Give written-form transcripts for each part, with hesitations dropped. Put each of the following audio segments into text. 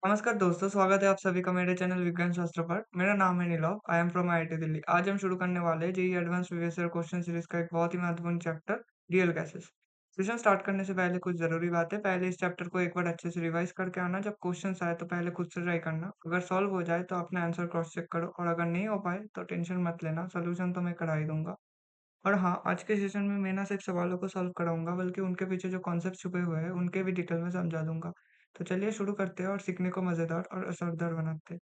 नमस्कार दोस्तों, स्वागत है आप सभी का मेरे चैनल विज्ञान शास्त्र पर। मेरा नाम है Nilav, I am from IIT Delhi. आज हम शुरू करने वाले हैं JEE advance previous year question series का एक बहुत ही महत्वपूर्ण chapter real gases. Session start करने से पहले कुछ जरूरी बातें। पहले इस चैप्टर को एक बार अच्छे से रिवाइज करके आना। जब क्वेश्चन आए तो पहले खुद से ट्राई करना। अगर सॉल्व हो जाए तो अपने आंसर क्रॉस चेक करो और अगर नहीं हो पाए तो टेंशन मत लेना, सोल्यूशन तो मैं करा ही दूंगा। और हाँ, आज के सेशन में मैं ना सिर्फ सवालों को सॉल्व कराऊंगा बल्कि उनके पीछे जो कॉन्सेप्ट छुपे हुए हैं उनके भी डिटेल में समझा दूंगा। तो चलिए शुरू करते हैं और सीखने को मजेदार और असरदार बनाते हैं।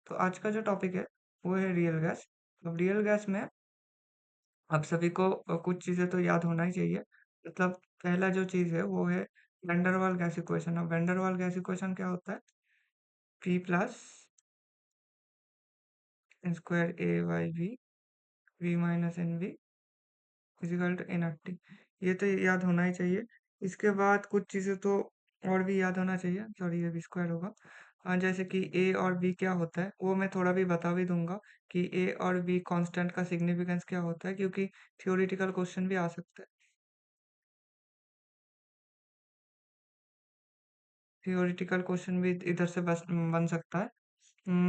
तो आज का जो टॉपिक है वो है रियल गैस। अब रियल गैस में आप सभी को कुछ चीजें तो याद होना ही चाहिए। मतलब पहला जो चीज है वो है वैन गैस इक्वेशन। अब वैन गैस इक्वेशन क्या होता है? P plus N square A by V V minus N V physical to inactive. ये तो याद होना ही चाहिए। इसके बाद कुछ चीजें तो और भी याद होना चाहिए। सॉरी, ये भी स्क्वायर होगा। जैसे कि ए और बी क्या होता है वो मैं थोड़ा भी बता भी दूंगा कि ए और बी कांस्टेंट का सिग्निफिकेंस क्या होता है, क्योंकि थियोरेटिकल क्वेश्चन भी आ सकता है। थियोरेटिकल क्वेश्चन भी इधर से बस बन सकता है।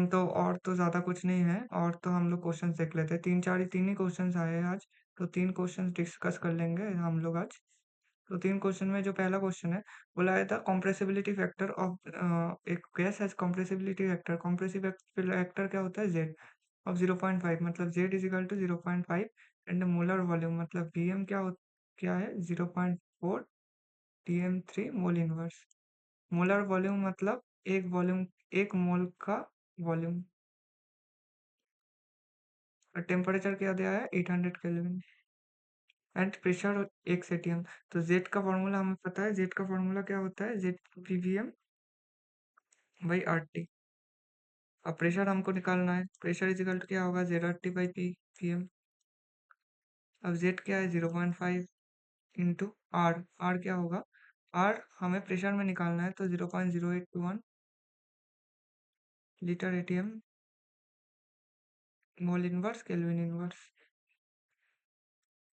तो और तो ज्यादा कुछ नहीं है, और तो हम लोग क्वेश्चंस देख लेते हैं। तीन ही क्वेश्चंस आए हैं आज। तो तीन क्वेश्चंस डिस्कस कर लेंगे हम लोग आज। तो तीन क्वेश्चन में जो पहला क्वेश्चन है बोला है था कॉम्प्रेसिबिलिटी फैक्टर ऑफ एक gas has compressibility factor. Compressive factor क्या होता है? जेड ऑफ 0.5, मतलब Z is equal to 0.5। And molar volume मतलब वीएम क्या है? 0.4 टीएम3 मोल इनवर्स। मोलर वॉल्यूम मतलब वॉल्यूम एक मोल का वॉल्यूम। और टेम्परेचर क्या दिया है? 800 केल्विन। And pressure 1 atm। तो जेड का फॉर्मूला हमें पता है। जेड का फॉर्मूला क्या होता है? Z PVM by R T. अब प्रेशर हमको निकालना है। प्रेशर इज इक्वल टू क्या होगा? Z R T by P M. अब जेड क्या है? 0.5 इंटू आर। आर क्या होगा? आर हमें प्रेशर में निकालना है तो 0.0821 litre ATM mole inverse kelvin inverse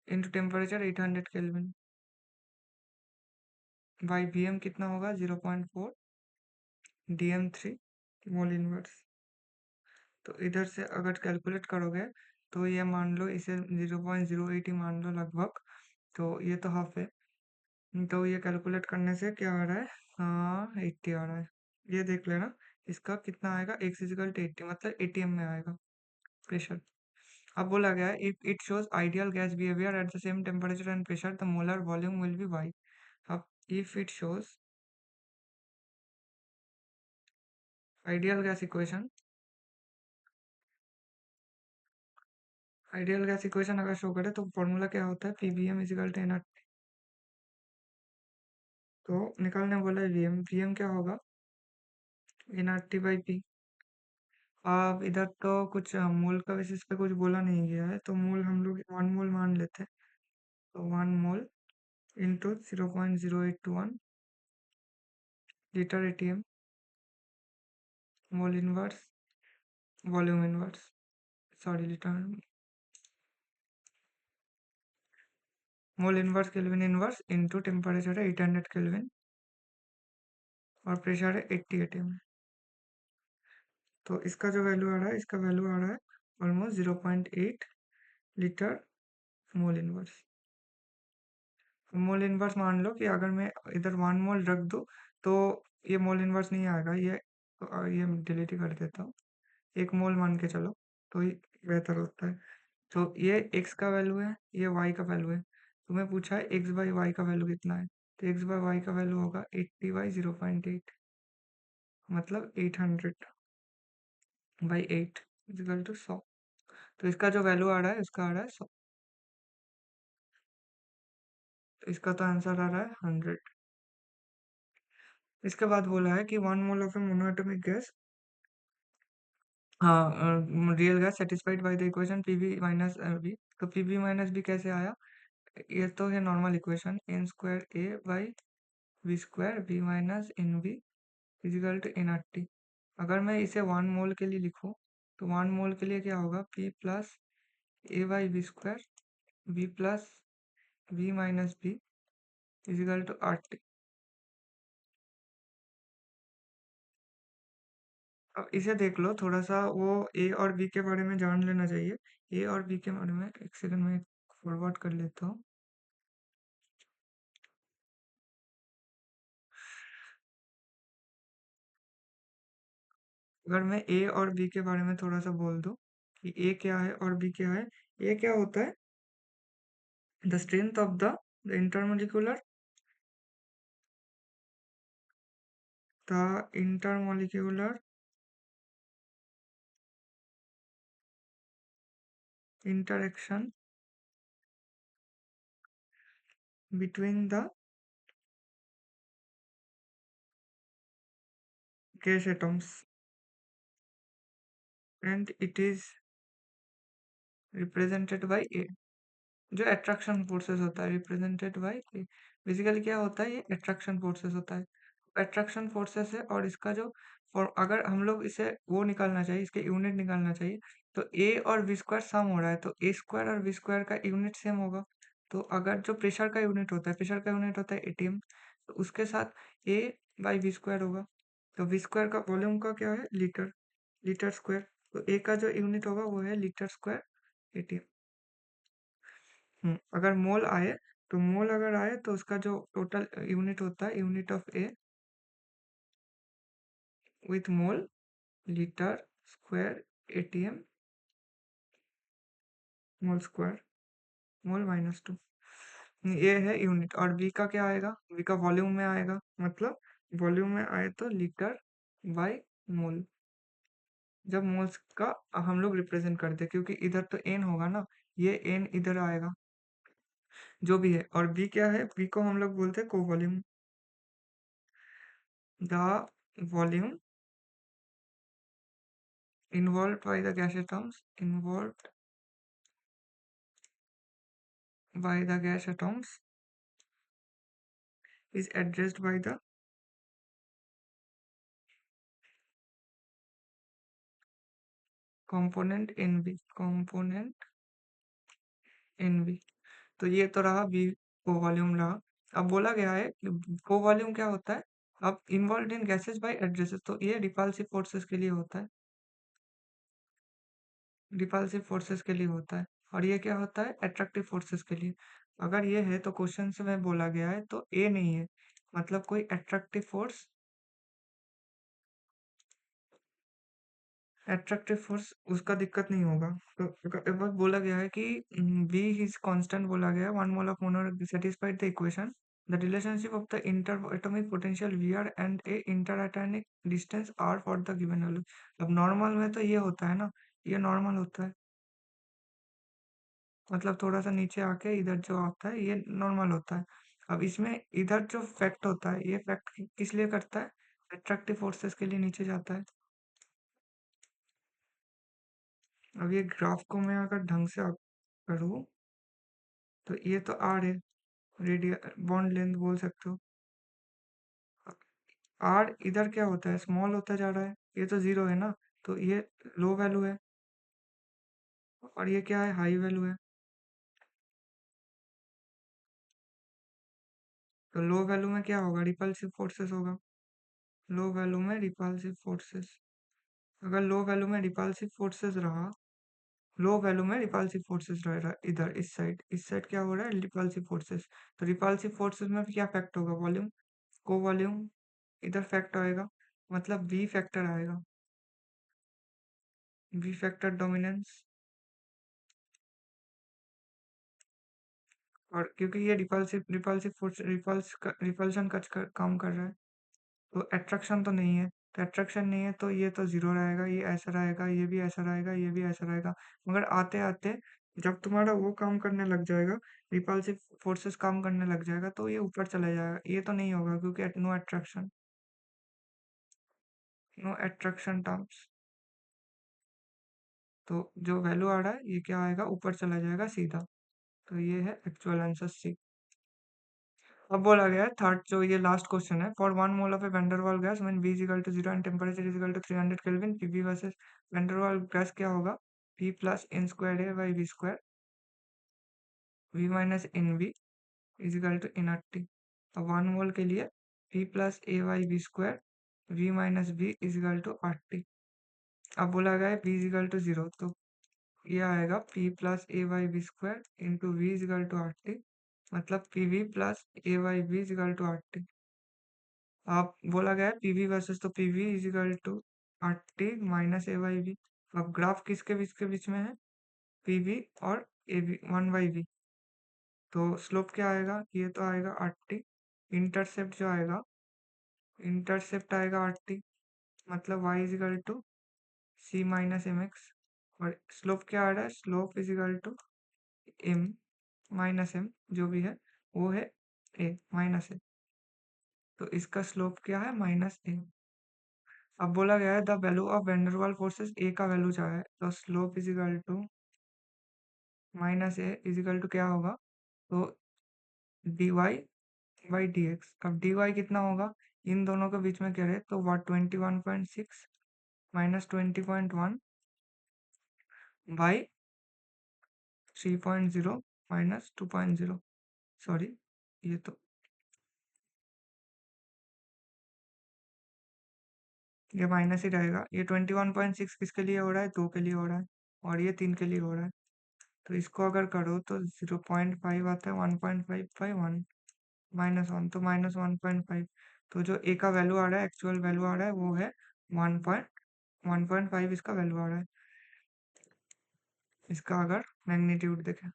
into temperature 800 kelvin by VM कितना होगा? 0.4 डीएम3 मोल इनवर्स। तो इधर से अगर कैलकुलेट करोगे तो ये मान लो इसे 0.08 ही मान लो लगभग। तो ये तो हाफ है। तो ये कैलकुलेट करने से क्या आ रहा है? हाँ, 80 आ रहा है। ये देख लेना। इसका कितना आएगा? एक्स इजिकल टू 80, मतलब एटीएम में आएगा प्रेशर। अब बोला गया है if it shows ideal gas behaviour at the same temperature and pressure the molar volume will be Y. अब if it shows ideal gas equation, ideal gas equation अगर show करे तो फॉर्मूला क्या होता है? PVM equal to N. तो निकालने बोला है वीएम। वीएम क्या होगा? N R T by P. अब इधर तो कुछ मोल का बेसिस पे कुछ बोला नहीं गया है, तो मोल हम लोग 1 मोल मान लेते हैं। तो 1 mole into 0.0821 litre ATM mole inverse volume inverse, sorry litre mole inverse kelvin inverse into temperature है 800 केल्विन और प्रेशर है 80 एटीएम। तो इसका जो वैल्यू आ रहा है, इसका वैल्यू आ रहा है almost 0.8 litre mole inverse. Mole inverse मान लो कि अगर मैं इधर 1 मोल रख दूं तो ये मोल इनवर्स नहीं आएगा। ये डिलीट ही कर देता हूँ। 1 मोल मान के चलो तो ये बेहतर होता है। तो ये एक्स का वैल्यू है, ये वाई का वैल्यू है। तुम्हें पूछा है एक्स बाई वाई का वैल्यू कितना है? तो एक्स बाई वाई का वैल्यू होगा 80/0.8, मतलब 800/8 इक्वल टू 100। तो इसका जो वैल्यू आ रहा है इसका आ रहा है 100। तो इसका तो आंसर आ रहा है 100। इसके बाद बोला है कि 1 mole of a monoatomic gas, हाँ, real gas satisfied by the equation PV minus B. तो पीवी माइनस बी कैसे आया? ये तो है normal equation, N square A by V square B minus N B is equal to N R T. अगर मैं इसे 1 मोल के लिए लिखूं तो 1 मोल के लिए क्या होगा? P plus A by B square B plus B minus B is equal to R T. अब इसे देख लो थोड़ा सा, वो ए और बी के बारे में जान लेना चाहिए। ए और बी के बारे में एक सेकंड में फॉरवर्ड कर लेता हूँ। अगर मैं ए और बी के बारे में थोड़ा सा बोल दूं कि ए क्या है और बी क्या है। ए क्या होता है? The strength of the intermolecular the intermolecular interaction between the gas atoms, and it is represented by A। जो अट्रैक्शन फोर्सेस होता है रिप्रेजेंटेड बाय ए। बेसिकली क्या होता है? ये अट्रैक्शन फोर्सेस होता है। अट्रैक्शन फोर्सेस है, और इसका जो फॉर अगर हम लोग इसे वो निकालना चाहिए, इसके यूनिट निकालना चाहिए, तो ए और वी स्क्वायर सम हो रहा है, तो ए स्क्वायर और वी स्क्वायर का यूनिट सेम होगा। तो अगर जो प्रेशर का यूनिट होता है, प्रेशर का यूनिट होता है एटीएम, तो उसके साथ ए बाई वी स्क्वायर होगा। तो वी स्क्वायर का वॉल्यूम का क्या है? Litre, litre square. तो ए का जो यूनिट होगा वो है लीटर स्क्वायर एटीएम। अगर मोल आए, तो मोल अगर आए तो उसका जो टोटल यूनिट होता है, unit of A with mole, litre square ATM mole square, mole minus two. ये है यूनिट। और बी का क्या आएगा? बी का वॉल्यूम में आएगा, मतलब वॉल्यूम में आए तो लीटर बाई मोल। जब मोल्स का हम लोग रिप्रेजेंट करते हैं, क्योंकि इधर तो एन होगा ना, ये एन इधर आएगा, जो भी है। और बी क्या है? बी को हम लोग बोलते हैं को volume. The volume involved by the gas atoms, involved by the gas atoms is addressed by the component NB, component NB। तो ये तो रहा बी को वॉल्यूम रहा। अब बोला गया है कि को वॉल्यूम क्या होता है? अब involve in gases bye addresses, तो ये रिपल्सिव फोर्सेस के लिए होता है, रिपल्सिव फोर्सेस के लिए होता है। और ये क्या होता है? अट्रैक्टिव फोर्सेस के लिए। अगर ये है तो क्वेश्चन से में बोला गया है तो ए नहीं है, मतलब कोई अट्रैक्टिव फोर्स, अट्रैक्टिव फोर्स उसका दिक्कत नहीं होगा। तो एक बार बोला गया है कि V इज कांस्टेंट बोला गया है, 1 mole of monomer satisfied the equation, the relationship of the inter atomic potential Vr and A inter atomic distance R for the given value. अब नॉर्मल में तो ये होता है ना, ये नॉर्मल होता है, मतलब थोड़ा सा नीचे आके इधर जो आता है ये नॉर्मल होता है। अब इसमें इधर जो फैक्ट होता है, ये फैक्ट किस लिए करता है? अट्रैक्टिव फोर्सेस के लिए नीचे जाता है। अब ये ग्राफ को मैं अगर ढंग से करूँ, तो ये तो आर है, रेडियल बॉन्ड लेंथ बोल सकते हो। आर इधर क्या होता है? स्मॉल होता जा रहा है, ये तो जीरो है ना, तो ये लो वैल्यू है, और ये क्या है? हाई वैल्यू है। तो लो वैल्यू में क्या होगा? रिपल्सिव फोर्सेस होगा। लो वैल्यू में रिपल्सिव फोर्सेस, अगर लो वैल्यू में रिपल्सिव फोर्सेस रहा, लो वैल्यू में रिपल्सिव फोर्सेस रह रहा है इधर, इस साइड क्या हो रहा है? Repulsive forces. तो रिपल्सिव फोर्सेस में क्या फैक्ट होगा? वॉल्यूम, को वॉल्यूम, इधर फैक्ट आएगा, मतलब वी फैक्टर आएगा, वी फैक्टर डोमिनेंस। और क्योंकि ये रिपल्सिव रिपल्सिव फोर्स रिपल्शन का काम कर रहा है, तो अट्रैक्शन तो नहीं है। तो अट्रैक्शन नहीं है तो ये तो जीरो रहेगा, ये ऐसा रहेगा, ये भी ऐसा रहेगा, ये भी ऐसा रहेगा। मगर आते आते जब तुम्हारा वो काम करने लग जाएगा, रिपल्सिव फोर्सेस काम करने लग जाएगा, तो ये ऊपर चला जाएगा। ये तो नहीं होगा क्योंकि no attraction, no attraction terms. तो जो वैल्यू आ रहा है ये क्या आएगा? ऊपर चला जाएगा सीधा। तो ये है एक्चुअल आंसर सी। अब बोला गया है थर्ड, जो ये लास्ट क्वेश्चन है, for 1 mole of a van der Waals gas when V is equal to 0 and temperature is equal to 300 kelvin, PV versus van der Waals gas क्या होगा? P plus N square A by V square, V minus N V is equal to N R T. अब 1 mole के लिए P plus A by V square, V minus V is equal to R T. अब बोला गया है p is equal to 0, तो ये आएगा p plus A by B square into V is equal to R T, मतलब P V plus A by B is equal to R T. आप बोला गया है पीवी वर्सेस, तो PV is equal to R T minus A by B. अब graph किसके बीच के बीच में है, पीवी और ए बी, 1/v। तो स्लोप क्या आएगा, ये तो आएगा आर टी। इंटरसेप्ट जो आएगा, इंटरसेप्ट आएगा आर टी, मतलब y is equal to C minus M X. और स्लोप क्या आ रहा है, slope is equal to M minus M, जो भी है वो है ए माइनस ए, तो इसका स्लोप क्या है, माइनस ए। अब बोला गया है the value of Van der Waals forces, A का वैल्यू क्या है, तो slope is equal to minus A is equal to क्या होगा, तो D Y by D X. अब डी वाई कितना होगा, इन दोनों के बीच में क्या है, तो वह 21.6 माइनस 20.1 बाई 3.0 माइनस 2.0, सॉरी ये तो ये माइनस ही रहेगा। ये 21.6 किसके लिए हो रहा है, 2 के लिए हो रहा है, और ये 3 के लिए हो रहा है। तो इसको अगर करो तो 0.5 आता है, 1.5 बाई 1 माइनस 1, तो माइनस 1.5। तो जो ए का वैल्यू आ रहा है, एक्चुअल वैल्यू आ रहा है, वो है 1.5 इसका वैल्यू आ रहा है। इसका अगर मैग्नीट्यूड देखें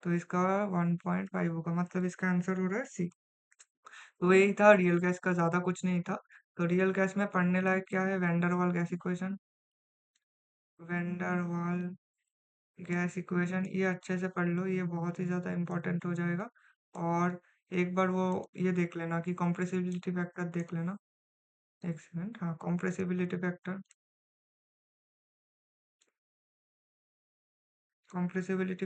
तो इसका 1.5 होगा, मतलब इसका आंसर हो रहा है सी। तो यही था रियल गैस का, ज्यादा कुछ नहीं था। तो रियल गैस में पढ़ने लायक क्या है, वैंडरवाल गैस इक्वेशन, वैंडरवाल गैस इक्वेशन, ये अच्छे से पढ़ लो, ये बहुत ही ज़्यादा इंपॉर्टेंट हो जाएगा। और एक बार वो ये देख लेना कि कॉम्प्रेसिबिलिटी फैक्टर देख लेना, एक सेकंड, हाँ कॉम्प्रेसिबिलिटी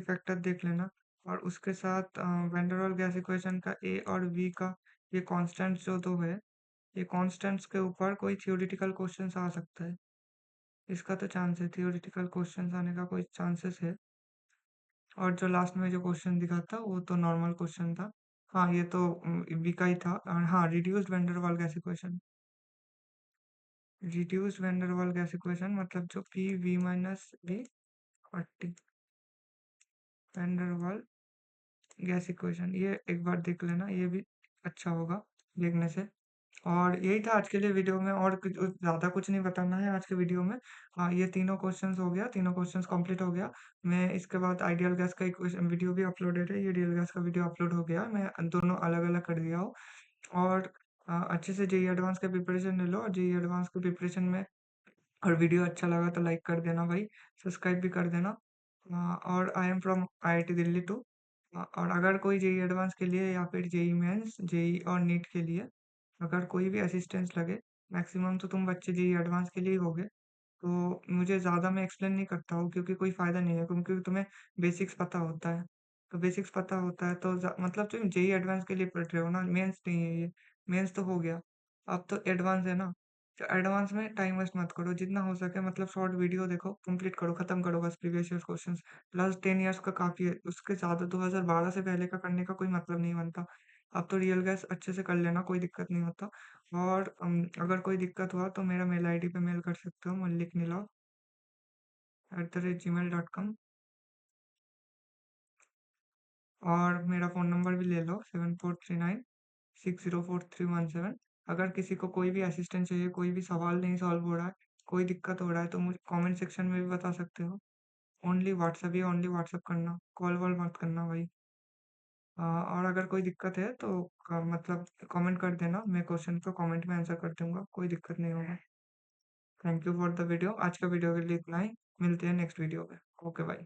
फैक्टर देख लेना। और उसके साथ वैंडरवाल गैस इक्वेशन का ए और वी का ये कॉन्स्टेंट्स जो दो है, ये कॉन्स्टेंट्स के ऊपर कोई थियोरिटिकल क्वेश्चन आ सकता है, इसका तो चांस है, थियोरिटिकल क्वेश्चन आने का कोई चांसेस है। और जो लास्ट में जो क्वेश्चन दिखा था वो तो नॉर्मल क्वेश्चन था। हाँ ये तो बी का ही था। और हाँ, reduced van der Waals gas equation, reduced van der Waals gas equation मतलब जो पी वी माइनस बी और T van der Waals gas equation, ये एक बार देख लेना, ये भी अच्छा होगा देखने से। और यही था आज के लिए वीडियो में, और कुछ ज़्यादा कुछ नहीं बताना है आज के वीडियो में। हाँ, ये तीनों क्वेश्चंस हो गया, तीनों क्वेश्चंस कंप्लीट हो गया। मैं इसके बाद आइडियल गैस का इक्वेशन वीडियो भी अपलोडेड है, ये रियल गैस का वीडियो अपलोड हो गया, मैं दोनों अलग अलग कर दिया हूँ। और अच्छे से जेई एडवांस का प्रिपरेशन ले लो, और जेई एडवांस के प्रिपरेशन में और वीडियो अच्छा लगा तो लाइक कर देना भाई, सब्सक्राइब भी कर देना। और I am from IIT Delhi too. और अगर कोई जेई एडवांस के लिए या फिर जेई मेंस, जेई और नीट के लिए अगर कोई भी असिस्टेंस लगे, मैक्सिमम तो तुम बच्चे जेई एडवांस के लिए ही होगे, तो मुझे ज़्यादा मैं एक्सप्लेन नहीं करता हूँ क्योंकि कोई फ़ायदा नहीं है, क्योंकि तुम्हें बेसिक्स पता होता है। तो बेसिक्स पता होता है तो मतलब तुम जेई एडवांस के लिए पढ़ रहे हो ना, मेंस नहीं है ये। मेंस तो हो गया, अब तो एडवांस है ना। तो एडवांस में टाइम वेस्ट मत करो, जितना हो सके मतलब शॉर्ट वीडियो देखो, कंप्लीट करो, खत्म करो बस previous year questions. Last 10 years का काफ़ी है, उसके ज़्यादा 2012 से पहले का करने का कोई मतलब नहीं बनता। अब तो रियल गैस अच्छे से कर लेना, कोई दिक्कत नहीं होता। और अगर कोई दिक्कत हुआ तो मेरा मेल आईडी पे मेल कर सकते हो, malik@gmail.com। और मेरा फ़ोन नंबर भी ले लो, 7439 604317। अगर किसी को कोई भी असिस्टेंस चाहिए, कोई भी सवाल नहीं सॉल्व हो रहा है, कोई दिक्कत हो रहा है, तो मुझे कमेंट सेक्शन में भी बता सकते हो। ओनली व्हाट्सएप ही ओनली व्हाट्सएप करना, कॉल वॉल मत करना भाई। और अगर कोई दिक्कत है तो मतलब कमेंट कर देना, मैं क्वेश्चन को कमेंट में आंसर कर दूंगा, कोई दिक्कत नहीं होगा। Thank you for the video, आज का वीडियो के लिए इतना ही। मिलते हैं नेक्स्ट वीडियो में। Okay bye.